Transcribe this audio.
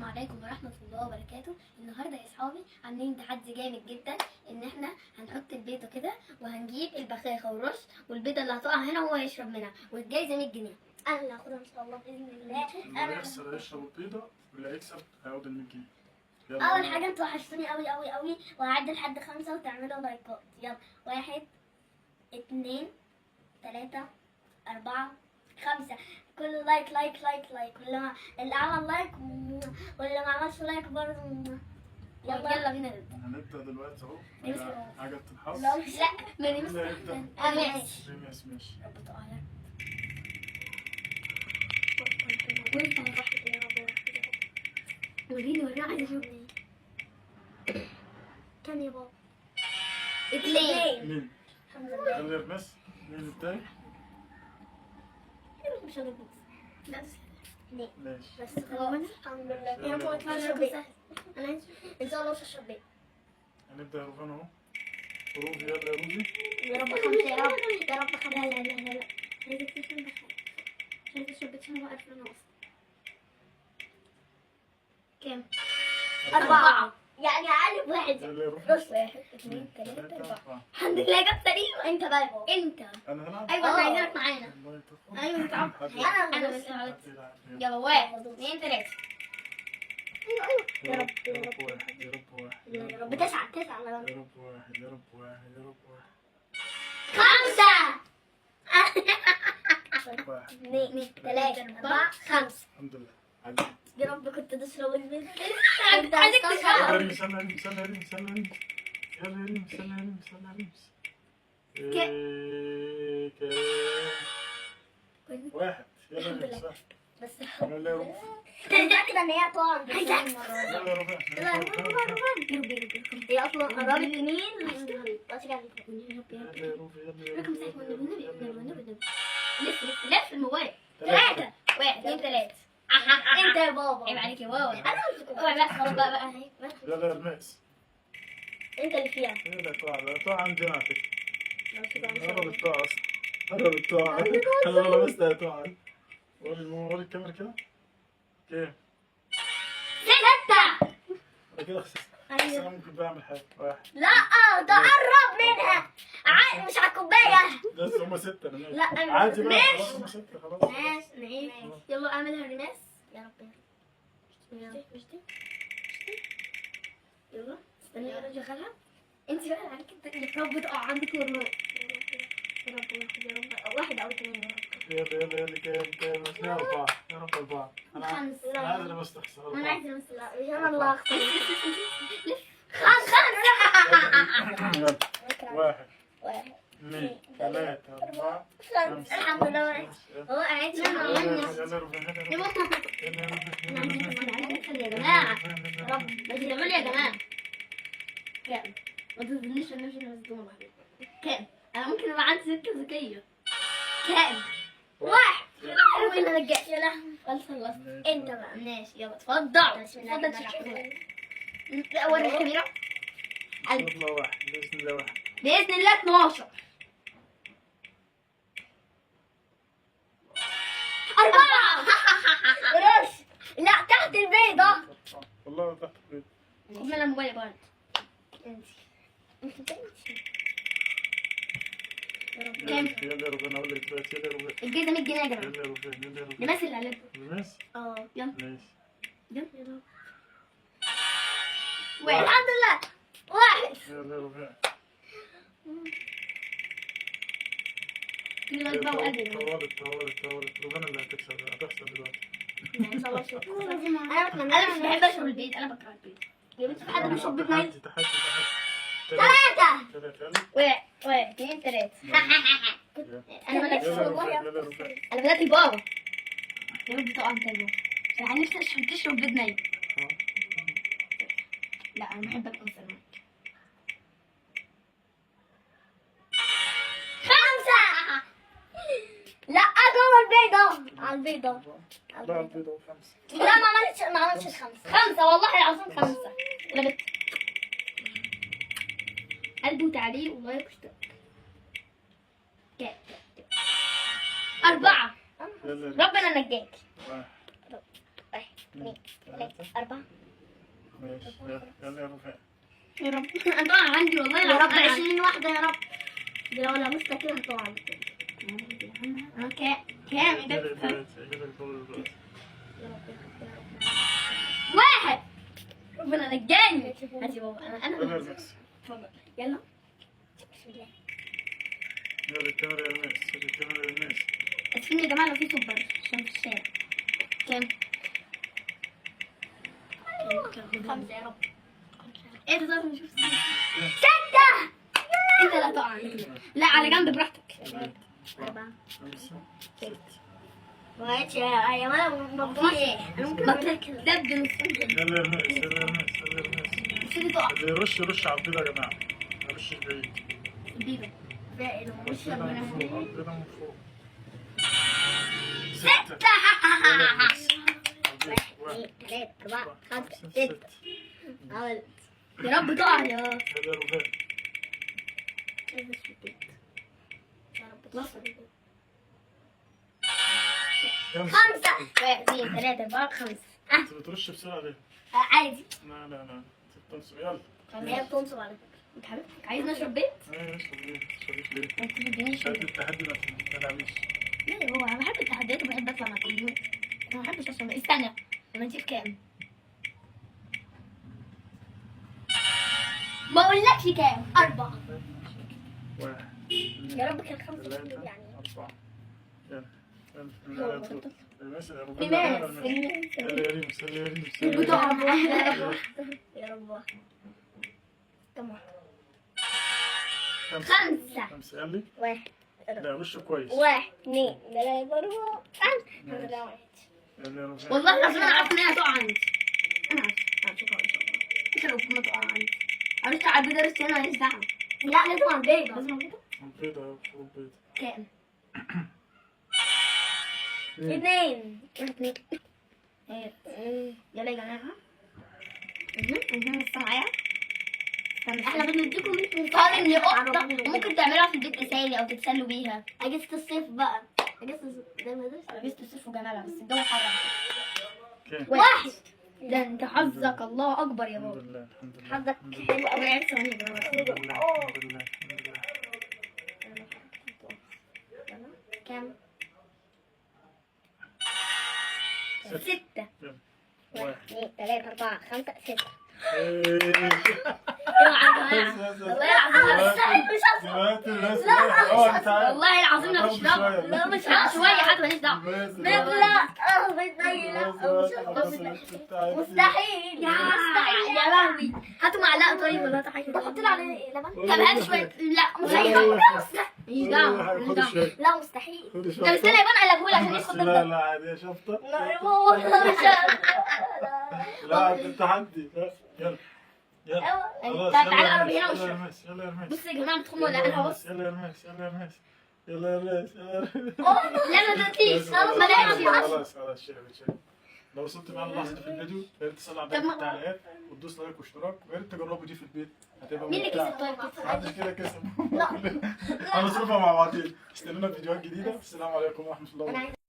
السلام عليكم ورحمة الله وبركاته. النهارده يا اصحابي عاملين تحدي جامد جدا، ان احنا هنحط البيضة كده وهنجيب البخاخة والرش والبيضة اللي هتقع هنا وهو يشرب منها، والجايزة 100 جنيه. انا اللي هاخدها ان شاء الله باذن الله. اللي هيخسر هيشرب البيضة واللي هيكسب هياخد ال 100 جنيه. اول حاجة انتوا وحشتوني قوي قوي قوي، وهعد لحد 5 وتعملوا لايكات. يلا 1 2 3 4 5. كل لايك لايك لايك لايك، اللي عمل لايك واللي ما عملش لايك برضه. يلا بينا نبدا. هنبدأ دلوقتي اهو. حاجة الحظ. لا ما نمسك. ماشي. ماشي. رب تعالى. وانت راحت يا رب. وريني عايز اشوف. كم يا بابا؟ 2. مين؟ الحمد لله. يلا يرمس. مين التاني؟ مش هجيب لا ليه؟ ماشي. بس خلاص الحمد لله. يا ماما اتفرج بيه. انا عايز ان شاء الله مش هشرب بيه. هنبدأ يا روفان اهو. روفي يلا يا روفي. يا رب 5 يا رب. يا رب 5. لا عايزك تشرب بخير. مش عايزة اشرب بيه عشان واقف انا اصلا. كام؟ 4. يعني اقل واحد. يلا يا روفي. رش 1 2 3 4. الحمد لله جت سليم. انت بقى يا بابا. انت. انا هلعب. ايوه احنا عايزينك معانا. والله تدخل. ايوه انت انا بس يلا 1 2 3. يا رب واحد. يا رب واحد. يا رب 9 يا رب واحد. يا رب واحد. يا رب واحد. 5 واحد. 2 3 4 5. الحمد لله. عديت. يا رب كنت تشرب البيض. كنت عايزك تشرب. ريمس يلا ريمس يلا ريمس يلا ريمس. يلا ريمس يلا ريمس يلا ريمس. كام؟ واحد. يلا ريمس واحد. بس يلا يا روفي. انا متأكدة ان هي هتقع. يلا يا روفي. هي اصلا قربت يمين. يلا يا روفي. رقم صحيح والنبي. لف الموبايل. 3 1 2 3. انت يا بابا. عيب عليك يا بابا. انا اوعى بقى خلاص بقى. يلا يا رماس. انت اللي فيها. يلا تقع عندنا على فكرة. لو كده قربت تقع أصلا. قربت تقع. أنا لو لمستها هتقع. وري الكاميرا كده. كام؟ 6. أنا كده خسرت. بس أنا ممكن بعمل حاجة. واحد. لا ده قرب منها. مش على الكوبايه. بس هما 6 أنا ماشي. لا عادي بقى ماشي. خلاص هما 6 خلاص. ماشي. يلا اعملها ريماس. يا رب. مش دي. يلا استني يا رب اشغلها. انت بقى عليك يا رب تقع عندك والله. يا رب 1 أو 2 يا رب. يلا كام بس يا 4. يا رب 4. أنا عايز ألمس تخسر. انا عايزه امثل. انا اللي هختار. 5. 1 2 3 4 5. الحمد لله. هو قاعد يلا روفي. يا جماعه. يا رب ما تزعلوا يا جماعه. كام؟ ما تظنيش ان انا مصدومه. كام؟ انا ممكن ابقى عندي سكه ذكيه. كام؟ 1. وين انا جاي؟ يا لهوي خلص. انت بقى ماشي. يلا اتفضل تشرب. وري الكاميرا. بسم الله واحد. بسم الله واحد. باذن الله 12. 4. رش. لا تحت البيضة. والله تحت البيت. اعملها موبايل برضه. انت كام؟ يلا يا روفي. أنا أقول لك دلوقتي. يلا يا روفي. الجايزة 100 جنيه يا جماعة. يلا يا روفي. يلا يا روفي. لماس اللي قلبه. لماس؟ يلا ماشي. يلا. 1. الحمد لله. 1. يلا يا روفي. كل ما بقى وقلبي. طولت. روفانا اللي هتخسر دلوقتي. ان شاء الله شوف. انا مش بحب اشرب البيض. انا بكره البيض. يا بنتي في حد بيشرب بيض نايم؟ تحدي. 3. 3 1 2 3. انا بدات يلا يا روفي. يلا يا روفي. انا بدات بابا. يا رب تقع انت يا بابا. انا نفسي تشرب بيض نايم. لا انا بحب اكل سلمان. 5. لا جوه البيضة. على البيضة. لا البيضة 5. لا ما عملتش 5 والله العظيم 5. انا بت قلبي وتعليق ولايك واشتراك. 4. يلا ربنا نجاك. 1 2 3 ثلاثة 4. ماشي يلا يا رفاق. يا رب انا طبعا عندي والله يا رب العظيم. 20 واحدة يا رب. دي لو لمستها كده هتقع على طول. انا كام يلا ده؟ دلوقتي يلا دلوقتي. واحد. ربنا نجاني. هاتي بابا يلا انا يا الماس. اتفضل يلا. بسم الله. يلا الكاميرا يا الماس. يلا الكاميرا يا الماس. اسفين يا جماعه لو في سوبر عشان في الشارع. كام؟ 5 يا رب. ايه ده طيب نشوف 6. انت لا تقع. لا على جنب براحتك. 4. 5 ماشي يا ماما مبروك. انا ممكن اكل دب نص. يلا يا الماس. يلا يا الماس. يلا يا الماس. مش تقع. اللي يرش يرش على البيضة يا جماعة. ما يرشش بعيد. البيضه. باقي له مش البيضة ربنا. من فوق. البيضة من فوق. 6. 2 3 4 5 6. 6. عملت. يا رب تقع يا يلا يا رفاق. يا رب توصل. 5. 5 1 2 3 4 5. انت بترش بسرعة ليه؟ عادي. لا لا لا. تنسوا يلا. هي بتنصب على فكرة. انت حضرتك عايز نشرب بيت؟ ايه اشرب ليه؟ اشرب ليه؟ ما تدينيش. شد التحدي ما تلعبيش. لا هو انا بحب التحديات وبحب اطلع مع الكمبيوتر. انا ما بحبش اشرب. استنى لما نشوف كام. ما اقولكش كام. 4. 1 يا رب كان 5 3 يعني. 4. يلا يلا يلا. الماس يا رب. الناس يلا يا ريمس. يلا يا ريمس. بتقع يا رب. يا رب. كم واحد؟ 5. 5 يلا. 1 لا وشه كويس. 1 2 3 4 5. يلا يا رفاق. والله العظيم انا عارفه ان هي هتقع عندي. انا عارفه هتقع ان شاء الله. مش عارفه ما تقع عندي. عرفت على البيضه لسه انا ماليش دعوه. لا لازم على البيضة. لازم البيضه. البيضة اهو فوق البيضة. كام؟ 2 2. يلا يا جماعه. لسه معايا. احنا بنديكم انتوا قال اني قطه ممكن تعملوها في البيت تسالي او تتسلوا بيها. اجازة الصيف بقى. اجازة ده المدرسة. لبست الصيف وجمالها بس الجو حر. كام؟ 1. ده انت حظك الله اكبر يا الحمد بابا. لله الحمد لله. حظك الحمد لله. حلو قوي. وقعت ثواني يا جماعه. الحمد لله الحمد لله الحمد لله. كام؟ 6. 1 2 3 4 5 6. اوعى يا جماعه. والله العظيم مش هصحى. دلوقتي الناس اه انت عارف. والله العظيم ماليش دعوه. لا، مش شويه حتى ماليش دعوه. لا مستحيل. يا لهوي هاتوا معلقه طيب ولا هاتوا حاجه. تحط لي عليه لبن. طب هات شويه. لا مش ماليش دعوه ماليش دعوه. لا مستحيل. طب استنى يا بابا اقلبهولك عشان ياخد لا بالك. لا عادي يا شفطة. لا يا ماما. لا انت تحدي. يلا يلا خلاص تعالى يلا قرب هنا يا وشوف. رماس. يلا يا رماس. بصوا يا جماعه بتخموا ولا انا هبص. يلا يا رماس. يلا يا رماس. يلا يا رماس. يلا يا رماس. لا ما تنسيش بلاش. خلاص خلاص شيل. لو وصلت معانا اللحظة دي في الفيديو يا ريت تصلي على طب ما- التعليقات وتدوس لايك واشتراك ويا ريت تجربوا دي في البيت هتبقى مين اللي ممتعة. كسب طيب كسب؟ محدش كده كسب. هنصرفها مع بعضين. استنونا في فيديوهات جديدة. السلام عليكم ورحمة الله وبركاته.